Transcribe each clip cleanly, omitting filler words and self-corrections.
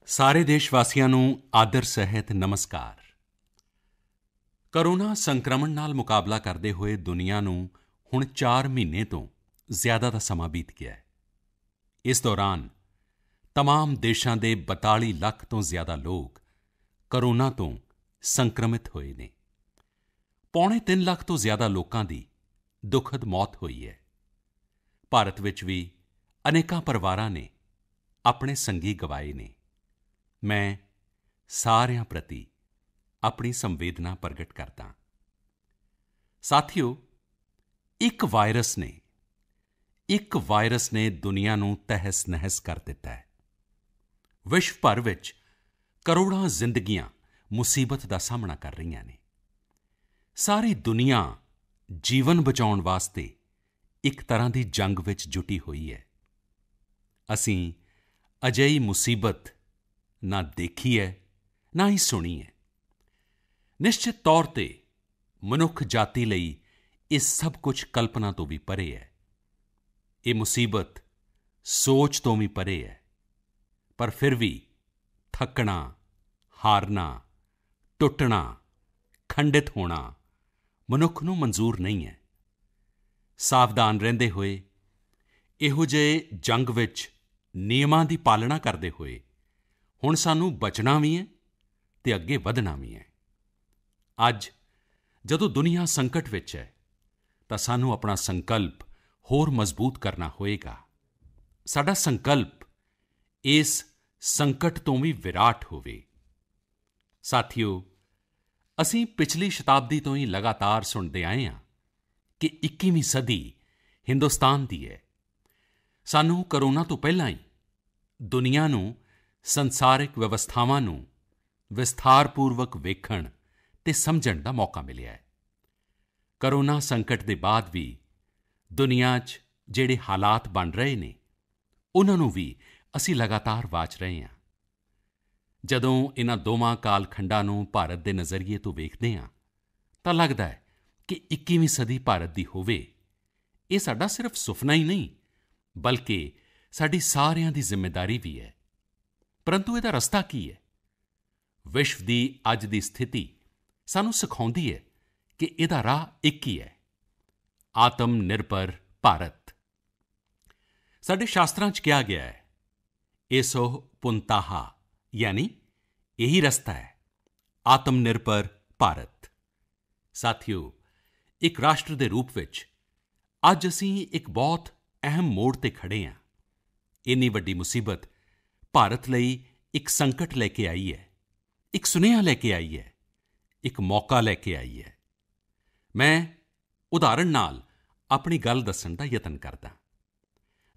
ਸਾਰੇ ਦੇਸ਼ਵਾਸੀਆਂ ਨੂੰ ਆਦਰ ਸਹਿਤ ਨਮਸਕਾਰ। ਕੋਰੋਨਾ ਸੰਕਰਮਣ ਨਾਲ ਮੁਕਾਬਲਾ ਕਰਦੇ ਹੋਏ ਦੁਨੀਆ ਨੂੰ ਹੁਣ 4 ਮਹੀਨੇ ਤੋਂ ਜ਼ਿਆਦਾ ਦਾ ਸਮਾਂ ਬੀਤ ਗਿਆ ਹੈ। ਇਸ ਦੌਰਾਨ ਤਮਾਮ ਦੇਸ਼ਾਂ ਦੇ 42 ਲੱਖ ਤੋਂ ਜ਼ਿਆਦਾ ਲੋਕ ਕੋਰੋਨਾ ਤੋਂ ਸੰਕਰਮਿਤ ਹੋਏ ਹਨ। ਪੌਣੇ 3 ਲੱਖ ਤੋਂ ਜ਼ਿਆਦਾ ਲੋਕਾਂ ਦੀ ਦੁਖਦ ਮੌਤ ਹੋਈ ਹੈ। ਭਾਰਤ ਵਿੱਚ ਵੀ ਅਨੇਕਾਂ ਪਰਿਵਾਰਾਂ ਨੇ ਆਪਣੇ ਸੰਗੀ ਗਵਾਏ ਨੇ। ਮੈਂ ਸਾਰਿਆਂ ਪ੍ਰਤੀ ਆਪਣੀ ਸੰਵੇਦਨਾ ਪ੍ਰਗਟ ਕਰਦਾ ਹਾਂ। ਸਾਥੀਓ, ਇੱਕ ਵਾਇਰਸ ਨੇ ਦੁਨੀਆ ਨੂੰ ਤਹਿਸ-ਨਹਿਸ ਕਰ ਦਿੱਤਾ ਹੈ। ਵਿਸ਼ਵ ਭਰ ਵਿੱਚ ਕਰੋੜਾਂ ਜ਼ਿੰਦਗੀਆਂ ਮੁਸੀਬਤ ਦਾ ਸਾਹਮਣਾ ਕਰ ਰਹੀਆਂ ਨੇ। ਸਾਰੀ ਦੁਨੀਆ ਜੀਵਨ ਬਚਾਉਣ ਵਾਸਤੇ ਇੱਕ ਤਰ੍ਹਾਂ ਦੀ ਜੰਗ ਵਿੱਚ ਜੁਟੀ ਹੋਈ ਹੈ। ਅਸੀਂ ਅਜਿਹੀ ਮੁਸੀਬਤ ਨਾ ਦੇਖੀ ਹੈ, ਨਾ ਹੀ ਸੁਣੀ ਹੈ। ਨਿਸ਼ਚਿਤ ਤੌਰ 'ਤੇ ਮਨੁੱਖ ਜਾਤੀ ਲਈ ਇਹ ਸਭ ਕੁਝ ਕਲਪਨਾ ਤੋਂ ਵੀ ਪਰੇ ਹੈ। ਇਹ ਮੁਸੀਬਤ ਸੋਚ ਤੋਂ ਵੀ ਪਰੇ ਹੈ। ਪਰ ਫਿਰ ਵੀ ਥੱਕਣਾ, ਹਾਰਨਾ, ਟੁੱਟਣਾ, ਖੰਡਿਤ ਹੋਣਾ ਮਨੁੱਖ ਨੂੰ ਮਨਜ਼ੂਰ ਨਹੀਂ ਹੈ। ਸਾਵਧਾਨ ਰਹਿੰਦੇ ਹੋਏ, ਇਹੋ ਜਿਹੇ ਜੰਗ ਵਿੱਚ ਨਿਯਮਾਂ ਦੀ ਪਾਲਣਾ ਕਰਦੇ ਹੋਏ ਹੁਣ ਸਾਨੂੰ ਬਚਣਾ ਵੀ ਹੈ ਅਤੇ ਅੱਗੇ ਵਧਣਾ ਵੀ ਹੈ। ਅੱਜ ਜਦੋਂ ਦੁਨੀਆ ਸੰਕਟ ਵਿੱਚ ਹੈ ਤਾਂ ਸਾਨੂੰ ਆਪਣਾ ਸੰਕਲਪ ਹੋਰ ਮਜ਼ਬੂਤ ਕਰਨਾ ਹੋਵੇਗਾ। ਸਾਡਾ ਸੰਕਲਪ ਇਸ ਸੰਕਟ ਤੋਂ ਵੀ ਵਿਰਾਟ ਹੋਵੇ। ਸਾਥੀਓ, ਅਸੀਂ ਪਿਛਲੀ ਸ਼ਤਾਬਦੀ ਤੋਂ ਹੀ ਲਗਾਤਾਰ ਸੁਣਦੇ ਆਏ ਹਾਂ ਕਿ 21ਵੀਂ ਸਦੀ ਹਿੰਦੁਸਤਾਨ ਦੀ ਹੈ। ਸਾਨੂੰ ਕੋਰੋਨਾ ਤੋਂ ਪਹਿਲਾਂ ਹੀ ਦੁਨੀਆ ਨੂੰ ਸੰਸਾਰਿਕ ਵਿਵਸਥਾਵਾਂ ਨੂੰ ਵਿਸਥਾਰਪੂਰਵਕ ਵੇਖਣ ਅਤੇ ਸਮਝਣ ਦਾ ਮੌਕਾ ਮਿਲਿਆ ਹੈ। ਕੋਰੋਨਾ ਸੰਕਟ ਦੇ ਬਾਅਦ ਵੀ ਦੁਨੀਆ 'ਚ ਜਿਹੜੇ ਹਾਲਾਤ ਬਣ ਰਹੇ ਨੇ, ਉਨ੍ਹਾਂ ਨੂੰ ਵੀ ਅਸੀਂ ਲਗਾਤਾਰ ਵਾਚ ਰਹੇ ਹਾਂ। ਜਦੋਂ ਇਨ੍ਹਾਂ ਦੋਵਾਂ ਕਾਲ ਖੰਡਾਂ ਨੂੰ ਭਾਰਤ ਦੇ ਨਜ਼ਰੀਏ ਤੋਂ ਵੇਖਦੇ ਹਾਂ ਤਾਂ ਲੱਗਦਾ ਹੈ ਕਿ 21ਵੀਂ ਸਦੀ ਭਾਰਤ ਦੀ ਹੋਵੇ। ਇਹ ਸਾਡਾ ਸਿਰਫ ਸੁਪਨਾ ਹੀ ਨਹੀਂ, ਬਲਕਿ ਸਾਡੀ ਸਾਰਿਆਂ ਦੀ ਜ਼ਿੰਮੇਵਾਰੀ ਵੀ ਹੈ। ਪਰੰਤੂ ਇਹਦਾ ਰਸਤਾ ਕੀ ਹੈ? ਵਿਸ਼ਵ ਦੀ ਅੱਜ ਦੀ ਸਥਿਤੀ ਸਾਨੂੰ ਸਿਖਾਉਂਦੀ ਹੈ ਕਿ ਇਹਦਾ ਰਾਹ ਇੱਕ ਹੀ ਹੈ: ਆਤਮ ਨਿਰਭਰ ਭਾਰਤ। ਸਾਡੇ ਸ਼ਾਸਤਰਾਂ 'ਚ ਕਿਹਾ ਗਿਆ ਹੈ, ਏਸੋ ਪੁੰਤਾਹ, ਯਾਨੀ ਇਹੀ ਰਸਤਾ ਹੈ, ਆਤਮ ਨਿਰਭਰ ਭਾਰਤ। ਸਾਥੀਓ, ਇੱਕ ਰਾਸ਼ਟਰ ਦੇ ਰੂਪ ਵਿੱਚ ਅੱਜ ਅਸੀਂ ਇੱਕ ਬਹੁਤ ਅਹਿਮ ਮੋੜ 'ਤੇ ਖੜ੍ਹੇ ਹਾਂ। ਇੰਨੀ ਵੱਡੀ ਮੁਸੀਬਤ ਭਾਰਤ ਲਈ ਇੱਕ ਸੰਕਟ ਲੈ ਕੇ ਆਈ ਹੈ, ਇੱਕ ਸੁਨੇਹਾ ਲੈ ਕੇ ਆਈ ਹੈ, ਇੱਕ ਮੌਕਾ ਲੈ ਕੇ ਆਈ ਹੈ। ਮੈਂ ਉਦਾਹਰਣ ਨਾਲ ਆਪਣੀ ਗੱਲ ਦੱਸਣ ਦਾ ਯਤਨ ਕਰਦਾ।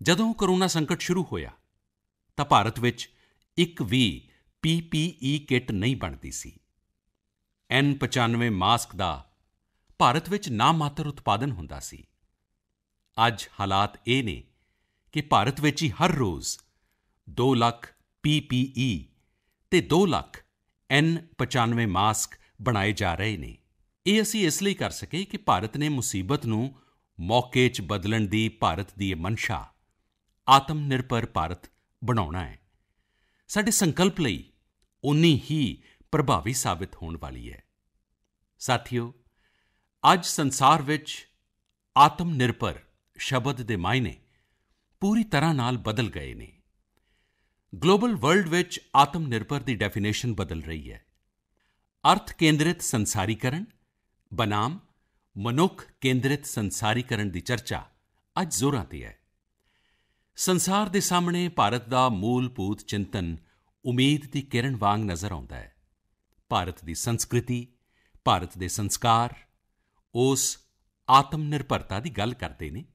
ਜਦੋਂ ਕੋਰੋਨਾ ਸੰਕਟ ਸ਼ੁਰੂ ਹੋਇਆ ਤਾਂ ਭਾਰਤ ਵਿੱਚ ਇੱਕ ਵੀ PPE ਕਿੱਟ ਨਹੀਂ ਬਣਦੀ ਸੀ। N95 ਮਾਸਕ ਦਾ ਭਾਰਤ ਵਿੱਚ ਨਾਮਾਤਰ ਉਤਪਾਦਨ ਹੁੰਦਾ ਸੀ। ਅੱਜ ਹਾਲਾਤ ਇਹ ਨੇ ਕਿ ਭਾਰਤ ਵਿੱਚ ਹੀ ਹਰ ਰੋਜ਼ 2 ਲੱਖ PPE ਅਤੇ 2 ਲੱਖ N95 ਮਾਸਕ ਬਣਾਏ ਜਾ ਰਹੇ ਨੇ। ਇਹ ਅਸੀਂ ਇਸ ਲਈ ਕਰ ਸਕੇ ਕਿ ਭਾਰਤ ਨੇ ਮੁਸੀਬਤ ਨੂੰ ਮੌਕੇ 'ਚ ਬਦਲਣ ਦੀ ਭਾਰਤ ਦੀ ਇਹ ਮਨਸ਼ਾ, ਆਤਮ ਨਿਰਭਰ ਭਾਰਤ ਬਣਾਉਣਾ ਹੈ, ਸਾਡੇ ਸੰਕਲਪ ਲਈ ਓਨੀ ਹੀ ਪ੍ਰਭਾਵੀ ਸਾਬਿਤ ਹੋਣ ਵਾਲੀ ਹੈ। ਸਾਥੀਓ, ਅੱਜ ਸੰਸਾਰ ਵਿੱਚ ਆਤਮ ਨਿਰਭਰ ਸ਼ਬਦ ਦੇ ਮਾਇਨੇ ਪੂਰੀ ਤਰ੍ਹਾਂ ਨਾਲ ਬਦਲ ਗਏ ਨੇ। ਗਲੋਬਲ ਵਰਲਡ ਵਿੱਚ ਆਤਮ ਨਿਰਭਰ ਦੀ ਡੈਫੀਨੇਸ਼ਨ ਬਦਲ ਰਹੀ ਹੈ। ਅਰਥ ਕੇਂਦਰਿਤ ਸੰਸਾਰੀਕਰਨ ਬਨਾਮ ਮਨੁੱਖ ਕੇਂਦਰਿਤ ਸੰਸਾਰੀਕਰਨ ਦੀ ਚਰਚਾ ਅੱਜ ਜ਼ੋਰਾਂ 'ਤੇ ਹੈ। ਸੰਸਾਰ ਦੇ ਸਾਹਮਣੇ ਭਾਰਤ ਦਾ ਮੂਲਭੂਤ ਚਿੰਤਨ ਉਮੀਦ ਦੀ ਕਿਰਨ ਵਾਂਗ ਨਜ਼ਰ ਆਉਂਦਾ ਹੈ। ਭਾਰਤ ਦੀ ਸੰਸਕ੍ਰਿਤੀ, ਭਾਰਤ ਦੇ ਸੰਸਕਾਰ ਉਸ ਆਤਮ ਨਿਰਭਰਤਾ ਦੀ ਗੱਲ ਕਰਦੇ ਨੇ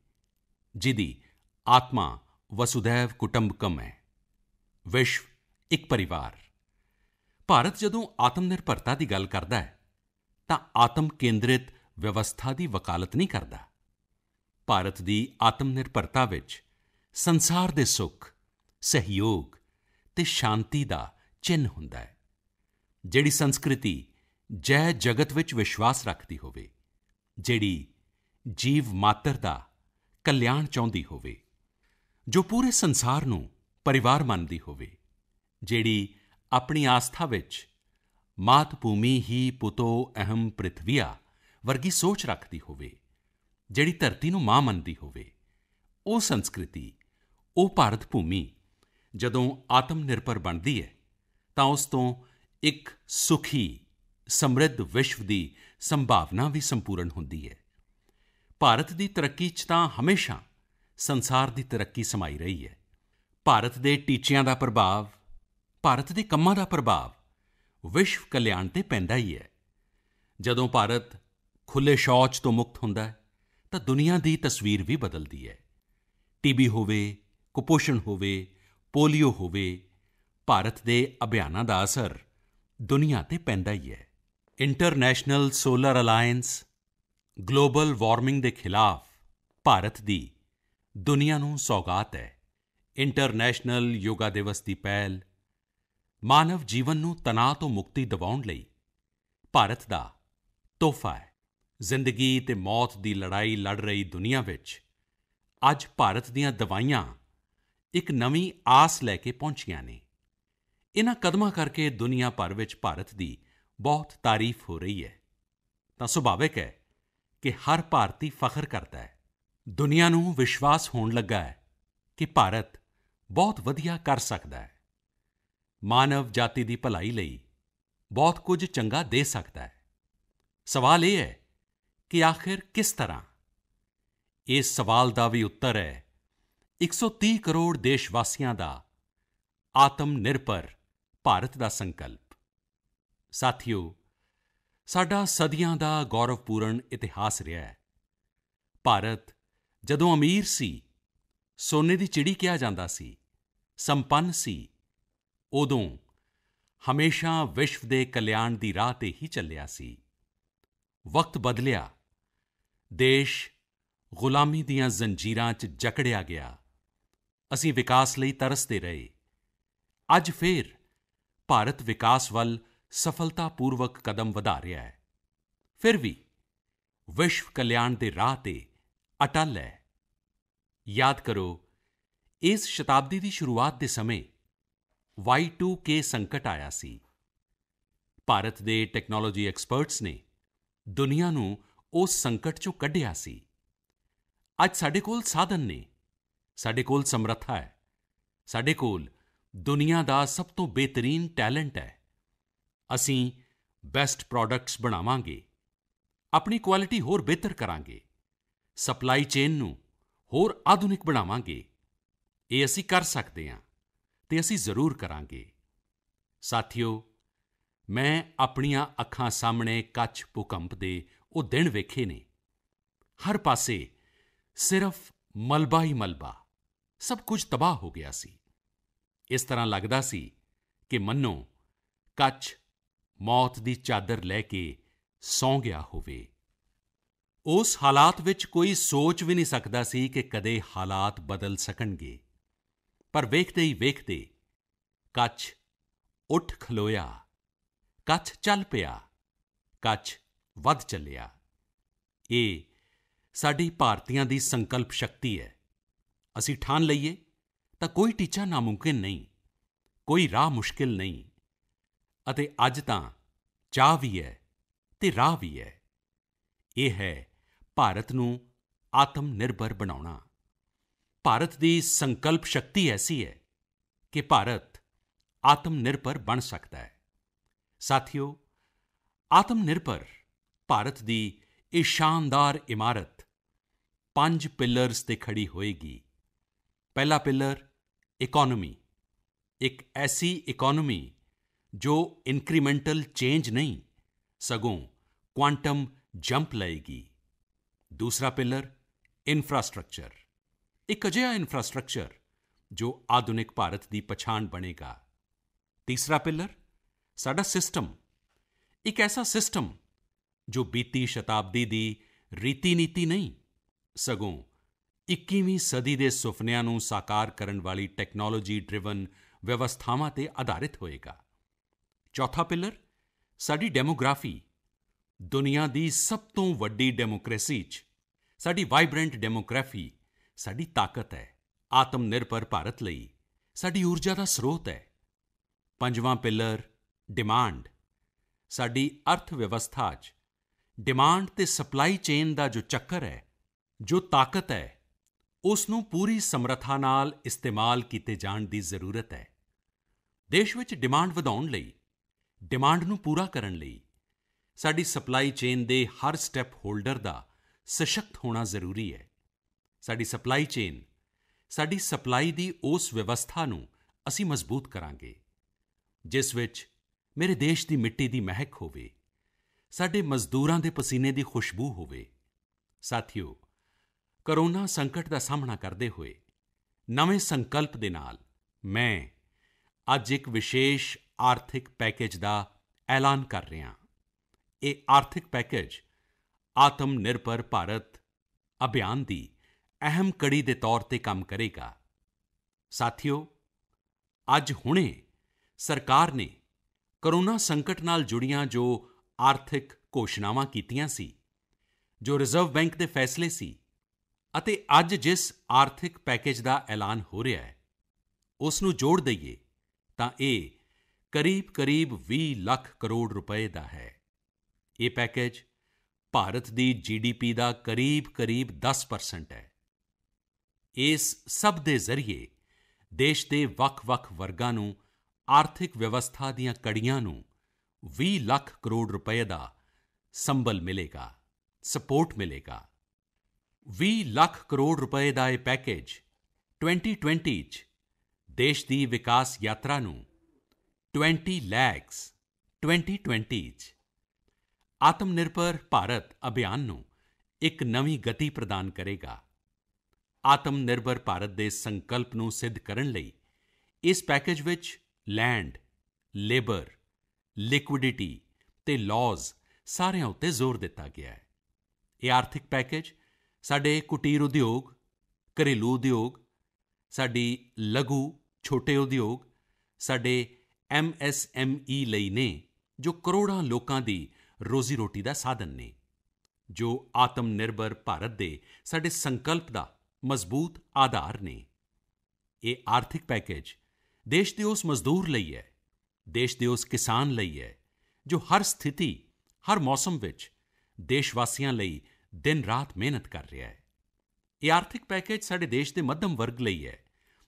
ਜਿਹਦੀ ਆਤਮਾ ਵਸੁਧੈਵ ਕੁਟੰਬਕਮ ਹੈ, ਵਿਸ਼ਵ ਇੱਕ ਪਰਿਵਾਰ। ਭਾਰਤ ਜਦੋਂ ਆਤਮ ਨਿਰਭਰਤਾ ਦੀ ਗੱਲ ਕਰਦਾ ਹੈ ਤਾਂ ਆਤਮ ਕੇਂਦਰਿਤ ਵਿਵਸਥਾ ਦੀ ਵਕਾਲਤ ਨਹੀਂ ਕਰਦਾ। ਭਾਰਤ ਦੀ ਆਤਮ ਨਿਰਭਰਤਾ ਵਿੱਚ ਸੰਸਾਰ ਦੇ ਸੁੱਖ, ਸਹਿਯੋਗ ਅਤੇ ਸ਼ਾਂਤੀ ਦਾ ਚਿੰਨ੍ਹ ਹੁੰਦਾ ਹੈ। ਜਿਹੜੀ ਸੰਸਕ੍ਰਿਤੀ ਜੈ ਜਗਤ ਵਿੱਚ ਵਿਸ਼ਵਾਸ ਰੱਖਦੀ ਹੋਵੇ, ਜਿਹੜੀ ਜੀਵ ਮਾਤਰ ਦਾ ਕਲਿਆਣ ਚਾਹੁੰਦੀ ਹੋਵੇ, ਜੋ ਪੂਰੇ ਸੰਸਾਰ ਨੂੰ ਪਰਿਵਾਰ ਮੰਨਦੀ ਹੋਵੇ, ਜਿਹੜੀ ਆਪਣੀ ਆਸਥਾ ਵਿੱਚ ਮਾਤ ਭੂਮੀ ਹੀ ਪੁਤੋ ਅਹਮ ਪ੍ਰਿਥਵੀਆ ਵਰਗੀ ਸੋਚ ਰੱਖਦੀ ਹੋਵੇ, ਜਿਹੜੀ ਧਰਤੀ ਨੂੰ ਮਾਂ ਮੰਨਦੀ ਹੋਵੇ, ਉਹ ਸੰਸਕ੍ਰਿਤੀ, ਉਹ ਭਾਰਤ ਭੂਮੀ ਜਦੋਂ ਆਤਮ ਨਿਰਭਰ ਬਣਦੀ ਹੈ ਤਾਂ ਉਸ ਤੋਂ ਇੱਕ ਸੁਖੀ, ਸਮ੍ਰਿੱਧ ਵਿਸ਼ਵ ਦੀ ਸੰਭਾਵਨਾ ਵੀ ਸੰਪੂਰਨ ਹੁੰਦੀ ਹੈ। ਭਾਰਤ ਦੀ ਤਰੱਕੀ 'ਚ ਤਾਂ ਹਮੇਸ਼ਾ ਸੰਸਾਰ ਦੀ ਤਰੱਕੀ ਸਮਾਈ ਰਹੀ ਹੈ। ਭਾਰਤ ਦੇ ਟੀਚਿਆਂ ਦਾ ਪ੍ਰਭਾਵ, ਭਾਰਤ ਦੇ ਕੰਮਾਂ ਦਾ ਪ੍ਰਭਾਵ ਵਿਸ਼ਵ ਕਲਿਆਣ 'ਤੇ ਪੈਂਦਾ ਹੀ ਹੈ। ਜਦੋਂ ਭਾਰਤ ਖੁੱਲ੍ਹੇ ਸ਼ੌਚ ਤੋਂ ਮੁਕਤ ਹੁੰਦਾ ਹੈ ਤਾਂ ਦੁਨੀਆ ਦੀ ਤਸਵੀਰ ਵੀ ਬਦਲਦੀ ਹੈ। ਟੀਬੀ ਹੋਵੇ, ਕੁਪੋਸ਼ਣ ਹੋਵੇ, ਪੋਲੀਓ ਹੋਵੇ, ਭਾਰਤ ਦੇ ਅਭਿਆਨਾਂ ਦਾ ਅਸਰ ਦੁਨੀਆ 'ਤੇ ਪੈਂਦਾ ਹੀ ਹੈ। International solar alliance, global warming ਦੇ ਖਿਲਾਫ ਭਾਰਤ ਦੀ ਦੁਨੀਆ ਨੂੰ ਸੌਗਾਤ ਹੈ। ਇੰਟਰਨੈਸ਼ਨਲ ਯੋਗਾ ਦਿਵਸ ਦੀ ਪਹਿਲ ਮਾਨਵ ਜੀਵਨ ਨੂੰ ਤਣਾਅ ਤੋਂ ਮੁਕਤੀ ਦਿਵਾਉਣ ਲਈ ਭਾਰਤ ਦਾ ਤੋਹਫ਼ਾ ਹੈ। ਜ਼ਿੰਦਗੀ ਅਤੇ ਮੌਤ ਦੀ ਲੜਾਈ ਲੜ ਰਹੀ ਦੁਨੀਆ ਵਿੱਚ ਅੱਜ ਭਾਰਤ ਦੀਆਂ ਦਵਾਈਆਂ ਇੱਕ ਨਵੀਂ ਆਸ ਲੈ ਕੇ ਪਹੁੰਚੀਆਂ ਨੇ। ਇਨ੍ਹਾਂ ਕਦਮਾਂ ਕਰਕੇ ਦੁਨੀਆ ਭਰ ਵਿੱਚ ਭਾਰਤ ਦੀ ਬਹੁਤ ਤਾਰੀਫ ਹੋ ਰਹੀ ਹੈ ਤਾਂ ਸੁਭਾਵਿਕ ਹੈ ਕਿ ਹਰ ਭਾਰਤੀ ਫ਼ਖਰ ਕਰਦਾ ਹੈ। ਦੁਨੀਆ ਨੂੰ ਵਿਸ਼ਵਾਸ ਹੋਣ ਲੱਗਾ ਹੈ ਕਿ ਭਾਰਤ ਬਹੁਤ ਵਧੀਆ ਕਰ ਸਕਦਾ ਹੈ, ਮਾਨਵ ਜਾਤੀ ਦੀ ਭਲਾਈ ਲਈ ਬਹੁਤ ਕੁਝ ਚੰਗਾ ਦੇ ਸਕਦਾ ਹੈ। ਸਵਾਲ ਇਹ ਹੈ ਕਿ ਆਖਿਰ ਕਿਸ ਤਰ੍ਹਾਂ? ਇਸ ਸਵਾਲ ਦਾ ਵੀ ਉੱਤਰ ਹੈ 130 ਕਰੋੜ ਦੇਸ਼ ਵਾਸੀਆਂ ਦਾ ਆਤਮ ਨਿਰਭਰ ਭਾਰਤ ਦਾ ਸੰਕਲਪ। ਸਾਥੀਓ, ਸਾਡਾ ਸਦੀਆਂ ਦਾ ਗੌਰਵਪੂਰਨ ਇਤਿਹਾਸ ਰਿਹਾ ਹੈ। ਭਾਰਤ ਜਦੋਂ ਅਮੀਰ ਸੀ, ਸੋਨੇ ਦੀ ਚਿੜੀ ਕਿਹਾ ਜਾਂਦਾ ਸੀ, ਸੰਪੰਨ ਸੀ, ਉਦੋਂ ਹਮੇਸ਼ਾ ਵਿਸ਼ਵ ਦੇ ਕਲਿਆਣ ਦੀ ਰਾਹ 'ਤੇ ਹੀ ਚੱਲਿਆ ਸੀ। ਵਕਤ ਬਦਲਿਆ, ਦੇਸ਼ ਗੁਲਾਮੀ ਦੀਆਂ ਜ਼ੰਜੀਰਾਂ 'ਚ ਜਕੜਿਆ ਗਿਆ। ਅਸੀਂ ਵਿਕਾਸ ਲਈ ਤਰਸਦੇ ਰਹੇ। ਅੱਜ ਫਿਰ ਭਾਰਤ ਵਿਕਾਸ ਵੱਲ ਸਫਲਤਾਪੂਰਵਕ ਕਦਮ ਵਧਾ ਰਿਹਾ ਹੈ। ਫਿਰ ਵੀ ਵਿਸ਼ਵ ਕਲਿਆਣ ਦੇ ਰਾਹ 'ਤੇ ਅਟਲ ਹੈ। ਯਾਦ ਕਰੋ, ਇਸ ਸ਼ਤਾਬਦੀ ਦੀ ਸ਼ੁਰੂਆਤ ਦੇ ਸਮੇਂ Y2K ਸੰਕਟ ਆਇਆ ਸੀ। ਭਾਰਤ ਦੇ ਟੈਕਨੋਲੋਜੀ ਐਕਸਪਰਟਸ ਨੇ ਦੁਨੀਆ ਨੂੰ ਉਸ ਸੰਕਟ 'ਚੋਂ ਕੱਢਿਆ ਸੀ। ਅੱਜ ਸਾਡੇ ਕੋਲ ਸਾਧਨ ਨੇ, ਸਾਡੇ ਕੋਲ ਸਮਰੱਥਾ ਹੈ, ਸਾਡੇ ਕੋਲ ਦੁਨੀਆ ਦਾ ਸਭ ਤੋਂ ਬਿਹਤਰੀਨ ਟੈਲੈਂਟ ਹੈ। ਅਸੀਂ ਬੈਸਟ ਪ੍ਰੋਡਕਟਸ ਬਣਾਵਾਂਗੇ, ਆਪਣੀ ਕੁਆਲਿਟੀ ਹੋਰ ਬਿਹਤਰ ਕਰਾਂਗੇ, ਸਪਲਾਈ ਚੇਨ ਨੂੰ ਹੋਰ ਆਧੁਨਿਕ ਬਣਾਵਾਂਗੇ। ਇਹ ਅਸੀਂ ਕਰ ਸਕਦੇ ਹਾਂ ਅਤੇ ਅਸੀਂ ਜ਼ਰੂਰ ਕਰਾਂਗੇ। ਸਾਥੀਓ, ਮੈਂ ਆਪਣੀਆਂ ਅੱਖਾਂ ਸਾਹਮਣੇ ਕੱਛ ਭੂਕੰਪ ਦੇ ਉਹ ਦਿਨ ਵੇਖੇ ਨੇ। ਹਰ ਪਾਸੇ ਸਿਰਫ ਮਲਬਾ ਹੀ ਮਲਬਾ, ਸਭ ਕੁਝ ਤਬਾਹ ਹੋ ਗਿਆ ਸੀ। ਇਸ ਤਰ੍ਹਾਂ ਲੱਗਦਾ ਸੀ ਕਿ ਮੰਨੋ ਕੱਛ ਮੌਤ ਦੀ ਚਾਦਰ ਲੈ ਕੇ ਸੌਂ ਗਿਆ ਹੋਵੇ। ਉਸ ਹਾਲਾਤ ਵਿੱਚ ਕੋਈ ਸੋਚ ਵੀ ਨਹੀਂ ਸਕਦਾ ਸੀ ਕਿ ਕਦੇ ਹਾਲਾਤ ਬਦਲ ਸਕਣਗੇ। ਪਰ ਵੇਖਦੇ ਹੀ ਵੇਖਦੇ ਕੱਛ ਉੱਠ ਖਲੋਇਆ, ਕੱਛ ਚੱਲ ਪਿਆ, ਕੱਛ ਵੱਧ ਚੱਲਿਆ। ਇਹ ਸਾਡੀ ਭਾਰਤੀਆਂ ਦੀ ਸੰਕਲਪ ਸ਼ਕਤੀ ਹੈ। ਅਸੀਂ ਠਾਣ ਲਈਏ ਤਾਂ ਕੋਈ ਟੀਚਾ ਨਾਮੁਮਕਿਨ ਨਹੀਂ, ਕੋਈ ਰਾਹ ਮੁਸ਼ਕਿਲ ਨਹੀਂ। ਅਤੇ ਅੱਜ ਤਾਂ ਚਾਹ ਵੀ ਹੈ ਅਤੇ ਰਾਹ ਵੀ ਹੈ। ਇਹ ਹੈ ਭਾਰਤ ਨੂੰ ਆਤਮ ਨਿਰਭਰ ਬਣਾਉਣਾ। ਭਾਰਤ ਦੀ ਸੰਕਲਪ ਸ਼ਕਤੀ ਐਸੀ ਹੈ ਕਿ ਭਾਰਤ ਆਤਮ ਨਿਰਭਰ ਬਣ ਸਕਦਾ ਹੈ। ਸਾਥੀਓ, ਆਤਮ ਨਿਰਭਰ ਭਾਰਤ ਦੀ ਇਹ ਸ਼ਾਨਦਾਰ ਇਮਾਰਤ 5 ਪਿਲਰਸ 'ਤੇ ਖੜ੍ਹੀ ਹੋਏਗੀ। ਪਹਿਲਾ ਪਿਲਰ ਇਕੋਨਮੀ, ਇੱਕ ਐਸੀ ਇਕੋਨਮੀ ਜੋ ਇਨਕਰੀਮੈਂਟਲ ਚੇਂਜ ਨਹੀਂ ਸਗੋਂ ਕੁਆਂਟਮ ਜੰਪ ਲਏਗੀ। ਦੂਸਰਾ ਪਿਲਰ ਇਨਫਰਾਸਟ੍ਰਕਚਰ, ਇੱਕ ਅਜਿਹਾ ਇਨਫਰਾਸਟ੍ਰਕਚਰ ਜੋ ਆਧੁਨਿਕ ਭਾਰਤ ਦੀ ਪਛਾਣ ਬਣੇਗਾ। ਤੀਸਰਾ ਪਿਲਰ ਸਾਡਾ ਸਿਸਟਮ, ਇੱਕ ਐਸਾ ਸਿਸਟਮ ਜੋ ਬੀਤੀ ਸ਼ਤਾਬਦੀ ਦੀ ਰੀਤੀ ਨੀਤੀ ਨਹੀਂ ਸਗੋਂ 21ਵੀਂ ਸਦੀ ਦੇ ਸੁਪਨਿਆਂ ਨੂੰ ਸਾਕਾਰ ਕਰਨ ਵਾਲੀ ਟੈਕਨੋਲੋਜੀ ਡ੍ਰਿਵਨ ਵਿਵਸਥਾਵਾਂ 'ਤੇ ਆਧਾਰਿਤ ਹੋਏਗਾ। ਚੌਥਾ ਪਿਲਰ ਸਾਡੀ ਡੈਮੋਗ੍ਰਾਫੀ, ਦੁਨੀਆ ਦੀ ਸਭ ਤੋਂ ਵੱਡੀ ਡੈਮੋਕ੍ਰੇਸੀ 'ਚ ਸਾਡੀ ਵਾਈਬ੍ਰੈਂਟ ਡੈਮੋਗ੍ਰਾਫੀ ਸਾਡੀ ਤਾਕਤ ਹੈ। ਆਤਮ ਨਿਰਭਰ ਭਾਰਤ ਲਈ ਸਾਡੀ ਊਰਜਾ ਦਾ ਸਰੋਤ ਹੈ। ਪੰਜਵਾਂ ਪਿਲਰ ਡਿਮਾਂਡ। ਸਾਡੀ ਅਰਥ ਵਿਵਸਥਾ 'ਚ ਡਿਮਾਂਡ ਤੇ ਸਪਲਾਈ ਚੇਨ ਦਾ ਜੋ ਚੱਕਰ ਹੈ, ਜੋ ਤਾਕਤ ਹੈ, ਉਸ ਨੂੰ ਪੂਰੀ ਸਮਰੱਥਾ ਨਾਲ ਇਸਤੇਮਾਲ ਕੀਤੇ ਜਾਣ ਦੀ ਜ਼ਰੂਰਤ ਹੈ। ਦੇਸ਼ ਵਿੱਚ ਡਿਮਾਂਡ ਵਧਾਉਣ ਲਈ, ਡਿਮਾਂਡ ਨੂੰ ਪੂਰਾ ਕਰਨ ਲਈ ਸਾਡੀ ਸਪਲਾਈ ਚੇਨ ਦੇ ਹਰ ਸਟੈਪ ਹੋਲਡਰ ਦਾ ਸਸ਼ਕਤ ਹੋਣਾ ਜ਼ਰੂਰੀ ਹੈ। ਸਾਡੀ ਸਪਲਾਈ ਚੇਨ, ਸਾਡੀ ਸਪਲਾਈ ਦੀ ਉਸ ਵਿਵਸਥਾ ਨੂੰ ਅਸੀਂ ਮਜ਼ਬੂਤ ਕਰਾਂਗੇ ਜਿਸ ਵਿੱਚ ਮੇਰੇ ਦੇਸ਼ ਦੀ ਮਿੱਟੀ ਦੀ ਮਹਿਕ ਹੋਵੇ, ਸਾਡੇ ਮਜ਼ਦੂਰਾਂ ਦੇ ਪਸੀਨੇ ਦੀ ਖੁਸ਼ਬੂ ਹੋਵੇ। ਸਾਥੀਓ, ਕੋਰੋਨਾ ਸੰਕਟ ਦਾ ਸਾਹਮਣਾ ਕਰਦੇ ਹੋਏ ਨਵੇਂ ਸੰਕਲਪ ਦੇ ਨਾਲ ਮੈਂ ਅੱਜ ਇੱਕ ਵਿਸ਼ੇਸ਼ ਆਰਥਿਕ ਪੈਕੇਜ ਦਾ ਐਲਾਨ ਕਰ ਰਿਹਾ ਹਾਂ। ਇਹ ਆਰਥਿਕ ਪੈਕੇਜ ਆਤਮ ਨਿਰਭਰ ਭਾਰਤ ਅਭਿਆਨ ਦੀ ਅਹਿਮ ਕੜੀ ਦੇ ਤੌਰ ਤੇ ਕੰਮ ਕਰੇਗਾ। ਸਾਥੀਓ, ਅੱਜ ਹੁਣੇ ਸਰਕਾਰ ਨੇ ਕੋਰੋਨਾ ਸੰਕਟ ਨਾਲ ਜੁੜੀਆਂ ਜੋ ਆਰਥਿਕ ਘੋਸ਼ਣਾਵਾਂ ਕੀਤੀਆਂ ਸੀ, ਜੋ ਰਿਜ਼ਰਵ ਬੈਂਕ ਦੇ ਫੈਸਲੇ ਸੀ ਅਤੇ ਅੱਜ ਜਿਸ ਆਰਥਿਕ ਪੈਕੇਜ ਦਾ ਐਲਾਨ ਹੋ ਰਿਹਾ ਹੈ, ਉਸ ਨੂੰ ਜੋੜ ਦਈਏ ਤਾਂ ਇਹ ਕਰੀਬ-ਕਰੀਬ 20 ਲੱਖ ਕਰੋੜ ਰੁਪਏ ਦਾ ਹੈ। ਇਹ ਪੈਕੇਜ ਭਾਰਤ ਦੀ GDP ਦਾ ਕਰੀਬ-ਕਰੀਬ 10% ਹੈ। ਇਸ ਸਭ ਦੇ ਜ਼ਰੀਏ ਦੇਸ਼ ਦੇ ਵੱਖ-ਵੱਖ ਵਰਗਾਂ ਨੂੰ ਆਰਥਿਕ ਵਿਵਸਥਾ ਦੀਆਂ ਕੜੀਆਂ ਨੂੰ 20 ਲੱਖ ਕਰੋੜ ਰੁਪਏ ਦਾ ਸੰਬਲ ਮਿਲੇਗਾ, ਸਪੋਰਟ ਮਿਲੇਗਾ। 20 ਲੱਖ ਕਰੋੜ ਰੁਪਏ ਦਾ ਇਹ ਪੈਕੇਜ 2020 'ਚ ਦੇਸ਼ ਦੀ ਵਿਕਾਸ ਯਾਤਰਾ ਨੂੰ 20 lakhs 2020 'ਚ ਆਤਮ ਨਿਰਭਰ ਭਾਰਤ ਅਭਿਆਨ ਨੂੰ ਇੱਕ ਨਵੀਂ ਗਤੀ ਪ੍ਰਦਾਨ ਕਰੇਗਾ। ਆਤਮ ਨਿਰਭਰ ਭਾਰਤ ਦੇ ਸੰਕਲਪ ਨੂੰ ਸਿੱਧ ਕਰਨ ਲਈ ਇਸ ਪੈਕੇਜ ਵਿੱਚ ਲੈਂਡ, ਲੇਬਰ, ਲਿਕੁਇਡਿਟੀ ਤੇ ਲਾਜ਼ ਸਾਰਿਆਂ ਉੱਤੇ ਜ਼ੋਰ ਦਿੱਤਾ ਗਿਆ ਹੈ। ਇਹ ਆਰਥਿਕ ਪੈਕੇਜ ਸਾਡੇ ਕੁਟੀਰ ਉਦਯੋਗ, ਘਰੇਲੂ ਉਦਯੋਗ, ਸਾਡੀ ਲਘੂ ਛੋਟੇ ਉਦਯੋਗ, ਸਾਡੇ MSME ਲਈ ਨੇ, ਜੋ ਕਰੋੜਾਂ ਲੋਕਾਂ ਦੀ ਰੋਜ਼ੀ ਰੋਟੀ ਦਾ ਸਾਧਨ ਨੇ, ਜੋ ਆਤਮ ਨਿਰਭਰ ਭਾਰਤ ਦੇ ਸਾਡੇ ਸੰਕਲਪ ਦਾ ਮਜ਼ਬੂਤ ਆਧਾਰ ਨੇ। ਇਹ ਆਰਥਿਕ ਪੈਕੇਜ ਦੇਸ਼ ਦੇ ਉਸ ਮਜ਼ਦੂਰ ਲਈ ਹੈ, ਦੇਸ਼ ਦੇ ਉਸ ਕਿਸਾਨ ਲਈ ਹੈ, ਜੋ ਹਰ ਸਥਿਤੀ, ਹਰ ਮੌਸਮ ਵਿੱਚ ਦੇਸ਼ ਵਾਸੀਆਂ ਲਈ ਦਿਨ-ਰਾਤ ਮਿਹਨਤ ਕਰ ਰਿਹਾ ਹੈ। ਇਹ ਆਰਥਿਕ ਪੈਕੇਜ ਸਾਡੇ ਦੇਸ਼ ਦੇ ਮੱਧਮ ਵਰਗ ਲਈ ਹੈ,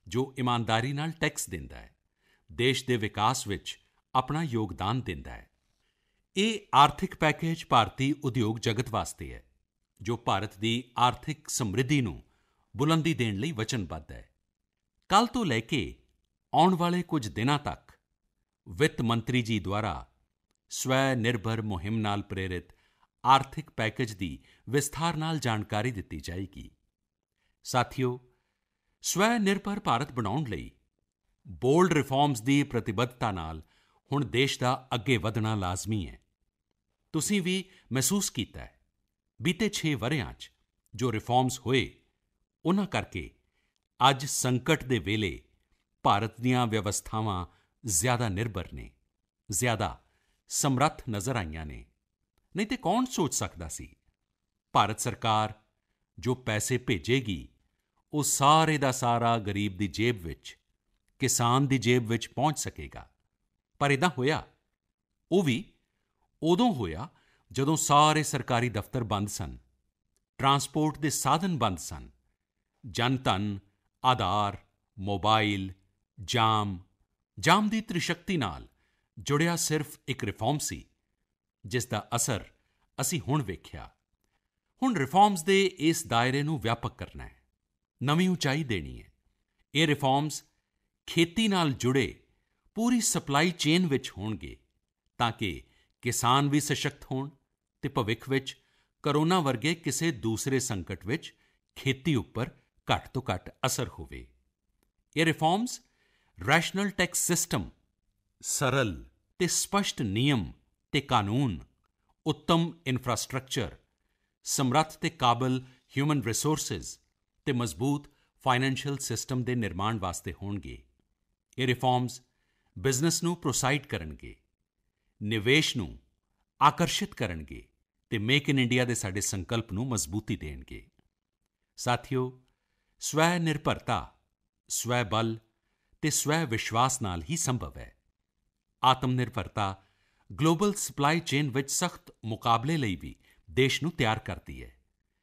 ਜੋ ਇਮਾਨਦਾਰੀ ਨਾਲ ਟੈਕਸ ਦਿੰਦਾ ਹੈ, ਦੇਸ਼ ਦੇ ਵਿਕਾਸ ਵਿੱਚ ਆਪਣਾ ਯੋਗਦਾਨ ਦਿੰਦਾ ਹੈ। ਇਹ ਆਰਥਿਕ ਪੈਕੇਜ ਭਾਰਤੀ ਉਦਯੋਗ ਜਗਤ ਵਾਸਤੇ ਹੈ, ਜੋ ਭਾਰਤ ਦੀ ਆਰਥਿਕ ਸਮਰਿੱਧੀ ਨੂੰ ਬੁਲੰਦੀ ਦੇਣ ਲਈ ਵਚਨਬੱਧ ਹੈ। ਕੱਲ੍ਹ ਤੋਂ ਲੈ ਕੇ ਆਉਣ ਵਾਲੇ ਕੁਝ ਦਿਨਾਂ ਤੱਕ ਵਿੱਤ ਮੰਤਰੀ ਜੀ ਦੁਆਰਾ ਸਵੈ ਨਿਰਭਰ ਮੁਹਿੰਮ ਨਾਲ ਪ੍ਰੇਰਿਤ ਆਰਥਿਕ ਪੈਕੇਜ ਦੀ ਵਿਸਥਾਰ ਨਾਲ ਜਾਣਕਾਰੀ ਦਿੱਤੀ ਜਾਏਗੀ। ਸਾਥੀਓ, ਸਵੈ ਨਿਰਭਰ ਭਾਰਤ ਬਣਾਉਣ ਲਈ ਬੋਲਡ ਰਿਫਾਰਮਜ਼ ਦੀ ਪ੍ਰਤੀਬੱਧਤਾ ਨਾਲ ਹੁਣ ਦੇਸ਼ ਦਾ ਅੱਗੇ ਵਧਣਾ ਲਾਜ਼ਮੀ ਹੈ। ਤੁਸੀਂ ਵੀ ਮਹਿਸੂਸ ਕੀਤਾ ਹੈ, ਬੀਤੇ 6 ਵਰ੍ਹਿਆਂ 'ਚ ਜੋ ਰਿਫਾਰਮਜ਼ ਹੋਏ, ਉਨ੍ਹਾਂ ਕਰਕੇ ਅੱਜ ਸੰਕਟ ਦੇ ਵੇਲੇ ਭਾਰਤ ਦੀਆਂ ਵਿਵਸਥਾਵਾਂ ਜ਼ਿਆਦਾ ਨਿਰਭਰ ਨੇ, ਜ਼ਿਆਦਾ ਸਮਰੱਥ ਨਜ਼ਰ ਆਈਆਂ ਨੇ। ਨਹੀਂ ਤੇ ਕੌਣ ਸੋਚ ਸਕਦਾ ਸੀ ਭਾਰਤ ਸਰਕਾਰ ਜੋ ਪੈਸੇ ਭੇਜੇਗੀ, ਉਹ ਸਾਰੇ ਦਾ ਸਾਰਾ ਗਰੀਬ ਦੀ ਜੇਬ ਵਿੱਚ, ਕਿਸਾਨ ਦੀ ਜੇਬ ਵਿੱਚ ਪਹੁੰਚ ਸਕੇਗਾ। ਪਰ ਇੱਦਾਂ ਹੋਇਆ, ਉਹ ਵੀ ਉਦੋਂ ਹੋਇਆ ਜਦੋਂ ਸਾਰੇ ਸਰਕਾਰੀ ਦਫ਼ਤਰ ਬੰਦ ਸਨ, ਟਰਾਂਸਪੋਰਟ ਦੇ ਸਾਧਨ ਬੰਦ ਸਨ, ਜਨ-ਧਨ, ਆਧਾਰ, ਮੋਬਾਈਲ, ਜਾਮ ਦੀ ਤ੍ਰਿਸ਼ਕਤੀ ਨਾਲ ਜੁੜਿਆ ਸਿਰਫ ਇੱਕ ਰਿਫਾਰਮ ਸੀ, ਜਿਸ ਦਾ ਅਸਰ ਅਸੀਂ ਹੁਣ ਵੇਖਿਆ। ਹੁਣ ਰਿਫਾਰਮਜ਼ ਦੇ ਇਸ ਦਾਇਰੇ ਨੂੰ ਵਿਆਪਕ ਕਰਨਾ ਹੈ, ਨਵੀਂ ਉਚਾਈ ਦੇਣੀ ਹੈ। ਇਹ ਰਿਫਾਰਮਜ਼ ਖੇਤੀ ਨਾਲ ਜੁੜੇ ਪੂਰੀ ਸਪਲਾਈ ਚੇਨ ਵਿੱਚ ਹੋਣਗੇ, ਤਾਂ ਕਿ ਕਿਸਾਨ ਵੀ ਸਸ਼ਕਤ ਹੋਣ ਅਤੇ ਭਵਿੱਖ ਵਿੱਚ ਕੋਰੋਨਾ ਵਰਗੇ ਕਿਸੇ ਦੂਸਰੇ ਸੰਕਟ ਵਿੱਚ ਖੇਤੀ ਉੱਪਰ ਘੱਟ ਤੋਂ ਘੱਟ ਅਸਰ ਹੋਵੇ। ਇਹ ਰਿਫਾਰਮਜ਼ ਰੈਸ਼ਨਲ ਟੈਕਸ ਸਿਸਟਮ, ਸਰਲ ਤੇ ਸਪਸ਼ਟ ਨਿਯਮ ਤੇ ਕਾਨੂੰਨ, ਉੱਤਮ ਇਨਫਰਾਸਟ੍ਰਕਚਰ, ਸਮਰੱਥ ਤੇ ਕਾਬਲ ਹਿਊਮਨ ਰਿਸੋਰਸਿਜ਼ ਤੇ ਮਜ਼ਬੂਤ ਫਾਈਨੈਂਸ਼ੀਅਲ ਸਿਸਟਮ ਦੇ ਨਿਰਮਾਣ ਵਾਸਤੇ ਹੋਣਗੇ। ਇਹ ਰਿਫਾਰਮਜ਼ ਬਿਜ਼ਨਸ ਨੂੰ ਪ੍ਰੋਸਾਈਡ ਕਰਨਗੇ, ਨਿਵੇਸ਼ ਨੂੰ ਆਕਰਸ਼ਿਤ ਕਰਨਗੇ ਤੇ ਮੇਕ ਇਨ ਇੰਡੀਆ ਦੇ ਸਾਡੇ ਸੰਕਲਪ ਨੂੰ ਮਜ਼ਬੂਤੀ ਦੇਣਗੇ। ਸਾਥੀਓ, ਸਵੈ ਨਿਰਭਰਤਾ, ਸਵੈ ਬਲ ਤੇ ਸਵੈ ਵਿਸ਼ਵਾਸ ਨਾਲ ਹੀ ਸੰਭਵ ਹੈ। ਆਤਮ ਨਿਰਭਰਤਾ ਗਲੋਬਲ ਸਪਲਾਈ ਚੇਨ ਵਿੱਚ ਸਖਤ ਮੁਕਾਬਲੇ ਲਈ ਵੀ ਦੇਸ਼ ਨੂੰ ਤਿਆਰ ਕਰਦੀ ਹੈ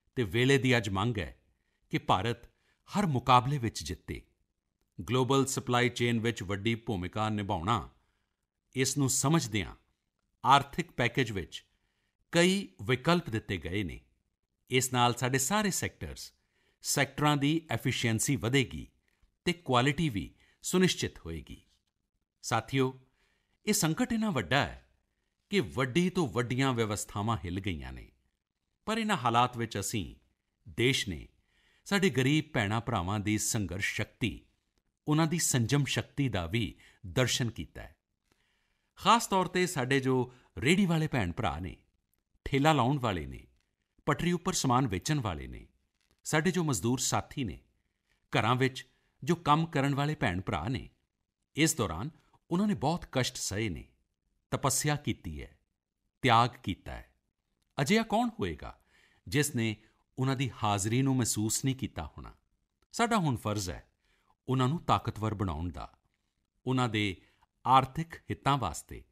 ਅਤੇ ਵੇਲੇ ਦੀ ਅੱਜ ਮੰਗ ਹੈ ਕਿ ਭਾਰਤ ਹਰ ਮੁਕਾਬਲੇ ਵਿੱਚ ਜਿੱਤੇ। ਗਲੋਬਲ ਸਪਲਾਈ ਚੇਨ ਵਿੱਚ ਵੱਡੀ ਭੂਮਿਕਾ ਨਿਭਾਉਣਾ, ਇਸ ਨੂੰ ਸਮਝਦਿਆਂ ਆਰਥਿਕ ਪੈਕੇਜ ਵਿੱਚ ਕਈ ਵਿਕਲਪ ਦਿੱਤੇ ਗਏ ਨੇ। ਇਸ ਨਾਲ ਸਾਡੇ ਸਾਰੇ ਸੈਕਟਰਾਂ ਦੀ ਐਫੀਸ਼ੀਐਂਸੀ ਵਧੇਗੀ ਅਤੇ ਕੁਆਲਿਟੀ ਵੀ ਸੁਨਿਸ਼ਚਿਤ ਹੋਏਗੀ। ਸਾਥੀਓ, ਇਹ ਸੰਕਟ ਇੰਨਾ ਵੱਡਾ ਹੈ ਕਿ ਵੱਡੀ ਤੋਂ ਵੱਡੀਆਂ ਵਿਵਸਥਾਵਾਂ ਹਿੱਲ ਗਈਆਂ ਨੇ, ਪਰ ਇਨ੍ਹਾਂ ਹਾਲਾਤ ਵਿੱਚ ਅਸੀਂ, ਦੇਸ਼ ਨੇ, ਸਾਡੇ ਗਰੀਬ ਭੈਣਾਂ-ਭਰਾਵਾਂ ਦੀ ਸੰਘਰਸ਼ ਸ਼ਕਤੀ, ਉਨ੍ਹਾਂ ਦੀ ਸੰਜਮ ਸ਼ਕਤੀ ਦਾ ਵੀ ਦਰਸ਼ਨ ਕੀਤਾ ਹੈ। ਖ਼ਾਸ ਤੌਰ 'ਤੇ ਸਾਡੇ ਜੋ ਰੇਹੜੀ ਵਾਲੇ ਭੈਣ-ਭਰਾ ਨੇ, ਠੇਲ੍ਹਾ ਲਾਉਣ ਵਾਲੇ ਨੇ, ਪਟਰੀ ਉੱਪਰ ਸਮਾਨ ਵੇਚਣ ਵਾਲੇ ਨੇ, ਸਾਡੇ ਜੋ ਮਜ਼ਦੂਰ ਸਾਥੀ ਨੇ, ਘਰਾਂ ਵਿੱਚ ਜੋ ਕੰਮ ਕਰਨ ਵਾਲੇ ਭੈਣ-ਭਰਾ ਨੇ, ਇਸ ਦੌਰਾਨ ਉਨ੍ਹਾਂ ਨੇ ਬਹੁਤ ਕਸ਼ਟ ਸਹੇ ਨੇ, ਤਪੱਸਿਆ ਕੀਤੀ ਹੈ, ਤਿਆਗ ਕੀਤਾ ਹੈ। ਅਜਿਹਾ ਕੌਣ ਹੋਏਗਾ ਜਿਸ ਨੇ ਉਨ੍ਹਾਂ ਦੀ ਹਾਜ਼ਰੀ ਨੂੰ ਮਹਿਸੂਸ ਨਹੀਂ ਕੀਤਾ ਹੋਣਾ। ਸਾਡਾ ਹੁਣ ਫਰਜ਼ ਹੈ ਉਨ੍ਹਾਂ ਨੂੰ ਤਾਕਤਵਰ ਬਣਾਉਣ ਦਾ, ਉਨ੍ਹਾਂ ਦੇ ਆਰਥਿਕ ਹਿੱਤਾਂ ਵਾਸਤੇ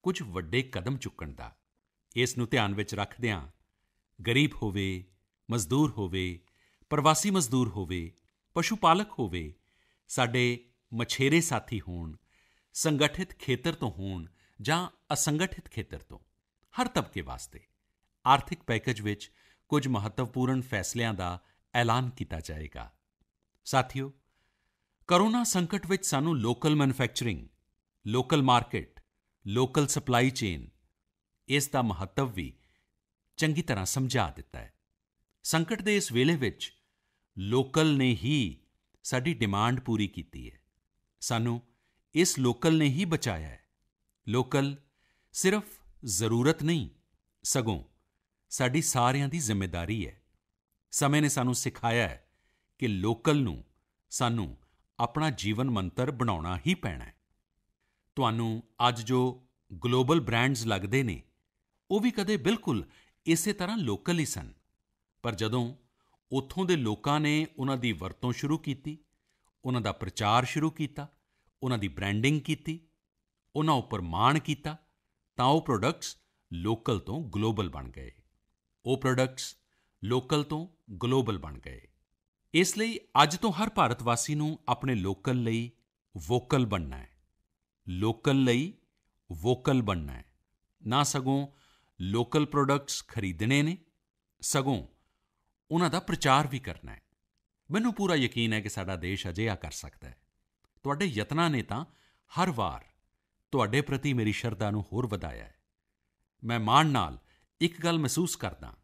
ਕੁਝ ਵੱਡੇ ਕਦਮ ਚੁੱਕਣ ਦਾ। ਇਸ ਨੂੰ ਧਿਆਨ ਵਿੱਚ ਰੱਖਦਿਆਂ ਗਰੀਬ ਹੋਵੇ, ਮਜ਼ਦੂਰ ਹੋਵੇ, ਪ੍ਰਵਾਸੀ ਮਜ਼ਦੂਰ ਹੋਵੇ, ਪਸ਼ੂ ਪਾਲਕ ਹੋਵੇ, ਸਾਡੇ ਮਛੇਰੇ ਸਾਥੀ ਹੋਣ, ਸੰਗਠਿਤ ਖੇਤਰ ਤੋਂ ਹੋਣ ਜਾਂ ਅਸੰਗਠਿਤ ਖੇਤਰ ਤੋਂ, ਹਰ ਤਬਕੇ ਵਾਸਤੇ ਆਰਥਿਕ ਪੈਕੇਜ ਵਿੱਚ ਕੁਝ ਮਹੱਤਵਪੂਰਨ ਫੈਸਲਿਆਂ ਦਾ ਐਲਾਨ ਕੀਤਾ ਜਾਏਗਾ। ਸਾਥੀਓ, ਕੋਰੋਨਾ ਸੰਕਟ ਵਿੱਚ ਸਾਨੂੰ local manufacturing, local market, local supply chain, ਇਸ ਦਾ ਮਹੱਤਵ ਵੀ ਚੰਗੀ ਤਰ੍ਹਾਂ ਸਮਝਾ ਦਿੱਤਾ ਹੈ। ਸੰਕਟ ਦੇ ਇਸ ਵੇਲੇ ਵਿੱਚ ਲੋਕਲ ਨੇ ਹੀ ਸਾਡੀ ਡਿਮਾਂਡ ਪੂਰੀ ਕੀਤੀ ਹੈ, ਸਾਨੂੰ ਇਸ ਲੋਕਲ ਨੇ ਹੀ ਬਚਾਇਆ ਹੈ। ਲੋਕਲ ਸਿਰਫ ਜ਼ਰੂਰਤ ਨਹੀਂ, ਸਗੋਂ ਸਾਡੀ ਸਾਰਿਆਂ ਦੀ ਜ਼ਿੰਮੇਵਾਰੀ ਹੈ। ਸਮੇਂ ਨੇ ਸਾਨੂੰ ਸਿਖਾਇਆ ਹੈ ਕਿ ਲੋਕਲ ਨੂੰ ਸਾਨੂੰ ਆਪਣਾ ਜੀਵਨ ਮੰਤਰ ਬਣਾਉਣਾ ਹੀ ਪੈਣਾ ਹੈ। ਤੁਹਾਨੂੰ ਅੱਜ ਜੋ ਗਲੋਬਲ ਬ੍ਰਾਂਡਸ ਲੱਗਦੇ ਨੇ, ਉਹ ਵੀ ਕਦੇ ਬਿਲਕੁਲ ਇਸੇ ਤਰ੍ਹਾਂ ਲੋਕਲ ਹੀ ਸਨ, ਪਰ ਜਦੋਂ ਉੱਥੋਂ ਦੇ ਲੋਕਾਂ ਨੇ ਉਨ੍ਹਾਂ ਦੀ ਵਰਤੋਂ ਸ਼ੁਰੂ ਕੀਤੀ, ਉਨ੍ਹਾਂ ਦਾ ਪ੍ਰਚਾਰ ਸ਼ੁਰੂ ਕੀਤਾ, ਉਨ੍ਹਾਂ ਦੀ ਬ੍ਰੈਂਡਿੰਗ ਕੀਤੀ, ਉਨ੍ਹਾਂ ਉੱਪਰ ਮਾਣ ਕੀਤਾ, ਤਾਂ ਉਹ ਪ੍ਰੋਡਕਟਸ ਲੋਕਲ ਤੋਂ ਗਲੋਬਲ ਬਣ ਗਏ। ਉਹ ਪ੍ਰੋਡਕਟਸ ਲੋਕਲ ਤੋਂ ਗਲੋਬਲ ਬਣ ਗਏ। ਇਸ ਲਈ ਅੱਜ ਤੋਂ ਹਰ ਭਾਰਤ ਵਾਸੀ ਨੂੰ ਆਪਣੇ ਲੋਕਲ ਲਈ ਵੋਕਲ ਬਣਨਾ ਹੈ, ਲੋਕਲ ਲਈ ਵੋਕਲ ਬਣਨਾ ਹੈ। ਨਾ ਸਗੋਂ ਲੋਕਲ ਪ੍ਰੋਡਕਟਸ ਖਰੀਦਣੇ ਨੇ, ਸਗੋਂ ਉਨ੍ਹਾਂ ਦਾ ਪ੍ਰਚਾਰ ਵੀ ਕਰਨਾ ਹੈ। ਮੈਨੂੰ ਪੂਰਾ ਯਕੀਨ ਹੈ ਕਿ ਸਾਡਾ ਦੇਸ਼ ਅਜਿਹਾ ਕਰ ਸਕਦਾ ਹੈ। ਤੁਹਾਡੇ ਯਤਨਾਂ ਨੇ ਤਾਂ ਹਰ ਵਾਰ ਤੁਹਾਡੇ ਪ੍ਰਤੀ ਮੇਰੀ ਸ਼ਰਧਾ ਨੂੰ ਹੋਰ ਵਧਾਇਆ ਹੈ। ਮੈਂ ਮਾਣ ਨਾਲ ਇੱਕ ਗੱਲ ਮਹਿਸੂਸ ਕਰਦਾ।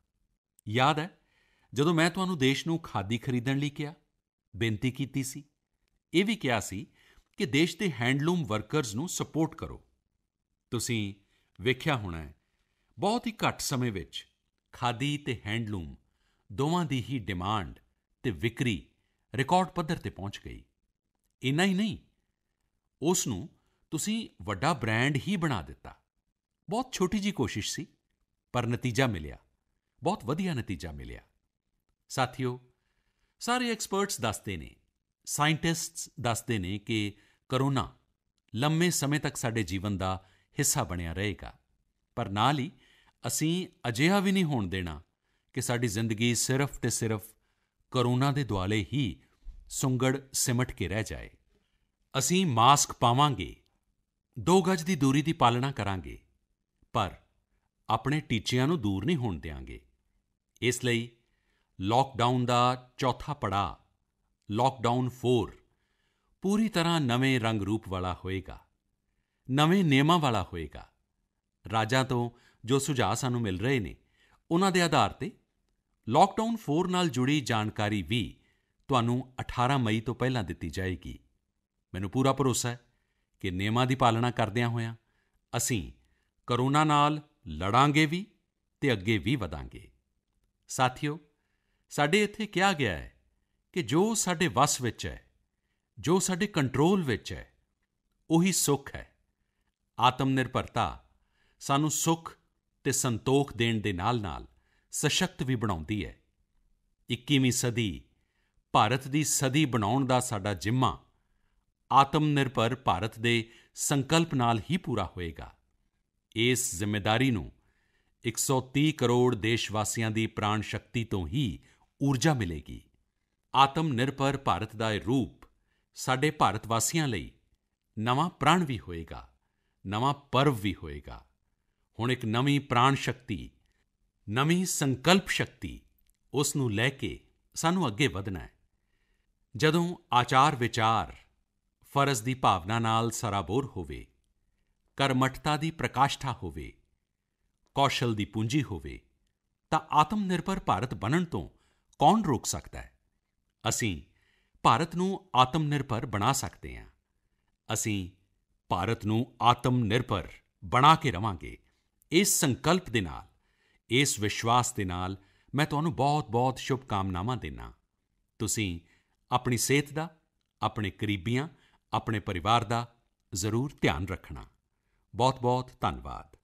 ਯਾਦ ਹੈ ਜਦੋਂ ਮੈਂ ਤੁਹਾਨੂੰ ਦੇਸ਼ ਨੂੰ ਖਾਦੀ ਖਰੀਦਣ ਲਈ ਕਿਹਾ, ਬੇਨਤੀ ਕੀਤੀ ਸੀ, ਇਹ ਵੀ ਕਿਹਾ ਸੀ ਕਿ ਦੇਸ਼ ਦੇ ਹੈਂਡਲੂਮ ਵਰਕਰਜ਼ ਨੂੰ ਸਪੋਰਟ ਕਰੋ। ਤੁਸੀਂ ਵੇਖਿਆ ਹੋਣਾ ਹੈ, ਬਹੁਤ ਹੀ ਘੱਟ ਸਮੇਂ ਵਿੱਚ ਖਾਦੀ ਅਤੇ ਹੈਂਡਲੂਮ ਦੋਵਾਂ ਦੀ ਹੀ ਡਿਮਾਂਡ ਅਤੇ ਵਿਕਰੀ ਰਿਕਾਰਡ ਪੱਧਰ 'ਤੇ ਪਹੁੰਚ ਗਈ। ਇੰਨਾ ਹੀ ਨਹੀਂ, ਉਸ ਨੂੰ ਤੁਸੀਂ ਵੱਡਾ ਬ੍ਰਾਂਡ ਹੀ ਬਣਾ ਦਿੱਤਾ। ਬਹੁਤ ਛੋਟੀ ਜਿਹੀ ਕੋਸ਼ਿਸ਼ ਸੀ, ਪਰ ਨਤੀਜਾ ਮਿਲਿਆ, ਬਹੁਤ ਵਧੀਆ ਨਤੀਜਾ ਮਿਲਿਆ। ਸਾਥੀਓ, ਸਾਰੇ ਐਕਸਪਰਟਸ ਦੱਸਦੇ ਨੇ, ਸਾਇੰਟਿਸਟਸ ਦੱਸਦੇ ਨੇ ਕਿ ਕੋਰੋਨਾ ਲੰਮੇ ਸਮੇਂ ਤੱਕ ਸਾਡੇ ਜੀਵਨ ਦਾ ਹਿੱਸਾ ਬਣਿਆ ਰਹੇਗਾ, ਪਰ ਨਾਲ ਹੀ ਅਸੀਂ ਅਜਿਹਾ ਵੀ ਨਹੀਂ ਹੋਣ ਦੇਣਾ ਕਿ ਸਾਡੀ ਜ਼ਿੰਦਗੀ ਸਿਰਫ ਅਤੇ ਸਿਰਫ ਕੋਰੋਨਾ ਦੇ ਦੁਆਲੇ ਹੀ ਸੁੰਗੜ ਸਿਮਟ ਕੇ ਰਹਿ ਜਾਏ। ਅਸੀਂ ਮਾਸਕ ਪਾਵਾਂਗੇ, 2 ਗਜ ਦੀ ਦੂਰੀ ਦੀ ਪਾਲਣਾ ਕਰਾਂਗੇ, ਪਰ ਆਪਣੇ ਟੀਚਿਆਂ ਨੂੰ ਦੂਰ ਨਹੀਂ ਹੋਣ ਦਿਆਂਗੇ। ਇਸ ਲਈ ਲਾਕਡਾਊਨ ਦਾ ਚੌਥਾ ਪੜਾਅ, ਲਾਕਡਾਊਨ 4, ਪੂਰੀ ਤਰ੍ਹਾਂ ਨਵੇਂ ਰੰਗ ਰੂਪ ਵਾਲਾ ਹੋਏਗਾ, ਨਵੇਂ ਨਿਯਮਾਂ ਵਾਲਾ ਹੋਏਗਾ। ਰਾਜਾਂ ਤੋਂ ਜੋ ਸੁਝਾਅ ਸਾਨੂੰ ਮਿਲ ਰਹੇ ਨੇ, ਉਨ੍ਹਾਂ ਦੇ ਆਧਾਰ 'ਤੇ ਲਾਕਡਾਊਨ 4 ਨਾਲ ਜੁੜੀ ਜਾਣਕਾਰੀ ਵੀ ਤੁਹਾਨੂੰ 18 ਮਈ ਤੋਂ ਪਹਿਲਾਂ ਦਿੱਤੀ ਜਾਏਗੀ। ਮੈਨੂੰ ਪੂਰਾ ਭਰੋਸਾ ਹੈ ਕਿ ਨਿਯਮਾਂ ਦੀ ਪਾਲਣਾ ਕਰਦਿਆਂ ਹੋਇਆਂ ਅਸੀਂ ਕੋਰੋਨਾ ਨਾਲ ਲੜਾਂਗੇ ਵੀ ਅਤੇ ਅੱਗੇ ਵੀ ਵਧਾਂਗੇ। ਸਾਥੀਓ, ਸਾਡੇ ਇੱਥੇ ਕਿਹਾ ਗਿਆ ਹੈ ਕਿ ਜੋ ਸਾਡੇ ਵੱਸ ਵਿੱਚ ਹੈ, ਜੋ ਸਾਡੇ ਕੰਟਰੋਲ ਵਿੱਚ ਹੈ, ਉਹੀ ਸੁੱਖ ਹੈ। ਆਤਮ ਨਿਰਭਰਤਾ ਸਾਨੂੰ ਸੁੱਖ ਅਤੇ ਸੰਤੋਖ ਦੇਣ ਦੇ ਨਾਲ-ਨਾਲ ਸਸ਼ਕਤ ਵੀ ਬਣਾਉਂਦੀ ਹੈ। 21ਵੀਂ ਸਦੀ ਭਾਰਤ ਦੀ ਸਦੀ ਬਣਾਉਣ ਦਾ ਸਾਡਾ ਜ਼ਿੰਮਾ ਆਤਮ ਨਿਰਭਰ ਭਾਰਤ ਦੇ ਸੰਕਲਪ ਨਾਲ ਹੀ ਪੂਰਾ ਹੋਏਗਾ। ਇਸ ਜ਼ਿੰਮੇਵਾਰੀ ਨੂੰ 130 ਕਰੋੜ ਦੇਸ਼ ਵਾਸੀਆਂ ਦੀ ਪ੍ਰਾਣ ਸ਼ਕਤੀ ਤੋਂ ਹੀ ਊਰਜਾ ਮਿਲੇਗੀ। ਆਤਮ ਨਿਰਭਰ ਭਾਰਤ ਦਾ ਇਹ ਰੂਪ ਸਾਡੇ ਭਾਰਤ ਵਾਸੀਆਂ ਲਈ ਨਵਾਂ ਪ੍ਰਣ ਵੀ ਹੋਏਗਾ, ਨਵਾਂ ਪਰਵ ਵੀ ਹੋਏਗਾ। ਹੁਣ ਇੱਕ ਨਵੀਂ ਪ੍ਰਾਣ ਸ਼ਕਤੀ, ਨਵੀਂ ਸੰਕਲਪ ਸ਼ਕਤੀ, ਉਸ ਨੂੰ ਲੈ ਕੇ ਸਾਨੂੰ ਅੱਗੇ ਵਧਣਾ ਹੈ। ਜਦੋਂ ਆਚਾਰ ਵਿਚਾਰ ਫਰਜ਼ ਦੀ ਭਾਵਨਾ ਨਾਲ ਸਰਾਬੋਰ ਹੋਵੇ, ਕਰਮਠਤਾ ਦੀ ਪ੍ਰਕਾਸ਼ਠਾ ਹੋਵੇ, ਕੌਸ਼ਲ ਦੀ ਪੂੰਜੀ ਹੋਵੇ, ਤਾਂ ਆਤਮ ਨਿਰਭਰ ਭਾਰਤ ਬਣਨ ਤੋਂ ਕੌਣ ਰੋਕ ਸਕਦਾ ਹੈ? ਅਸੀਂ ਭਾਰਤ ਨੂੰ ਆਤਮ ਨਿਰਭਰ ਬਣਾ ਸਕਦੇ ਹਾਂ। ਅਸੀਂ ਭਾਰਤ ਨੂੰ ਆਤਮ ਨਿਰਭਰ ਬਣਾ ਕੇ ਰਹਾਂਗੇ। ਇਸ ਸੰਕਲਪ ਦੇ ਨਾਲ, ਇਸ ਵਿਸ਼ਵਾਸ ਦੇ ਨਾਲ ਮੈਂ ਤੁਹਾਨੂੰ ਬਹੁਤ-ਬਹੁਤ ਸ਼ੁਭਕਾਮਨਾਵਾਂ ਦਿੰਦਾ। ਤੁਸੀਂ ਆਪਣੀ ਸਿਹਤ ਦਾ, ਆਪਣੇ ਕਰੀਬੀਆਂ, ਆਪਣੇ ਪਰਿਵਾਰ ਦਾ ਜ਼ਰੂਰ ਧਿਆਨ ਰੱਖਣਾ। ਬਹੁਤ-ਬਹੁਤ ਧੰਨਵਾਦ।